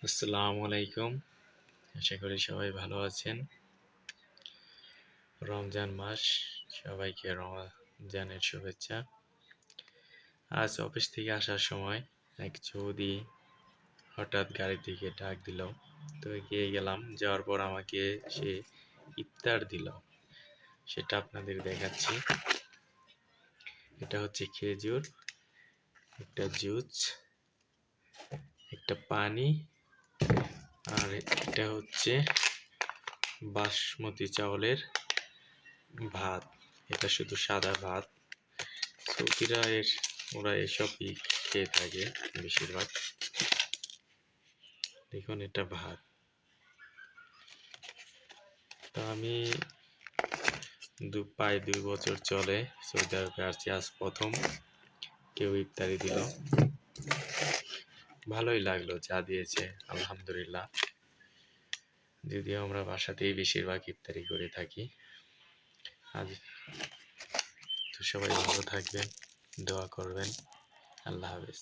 আসসালামু আলাইকুম। আশা করি সবাই ভালো আছেন। রমজান মাস, সবাইকে রমজানের শুভেচ্ছা। আজ অফিস থেকে আসার সময় এক চৌধুরী হঠাৎ গাড়ি থেকে ডাক দিল, তো এগিয়ে গেলাম। যাওয়ার পর আমাকে সে ইফতার দিল, সেটা আপনাদের দেখাচ্ছি। এটা হচ্ছে খেজুর, একটা জুস, একটা পানি, আর এটা হচ্ছে বাসমতি চাউলের ভাত। এটা শুধু সাদা ভাত। সৌদিরা ওরা এসবই খেয়ে থাকে বেশিরভাগ। দেখুন, এটা ভাত। তো আমি প্রায় 2 বছর চলে সৌদি আরবে আসছি, আজ প্রথম কেউ ইফতারি দিল। ভালোই লাগলো যা দিয়েছে, আলহামদুলিল্লাহ। যদিও আমরা বাসাতেই বেশিরভাগ ইফতারি করে থাকি। আজ তো সবাই ভালো থাকবেন, দোয়া করবেন। আল্লাহ হাফেজ।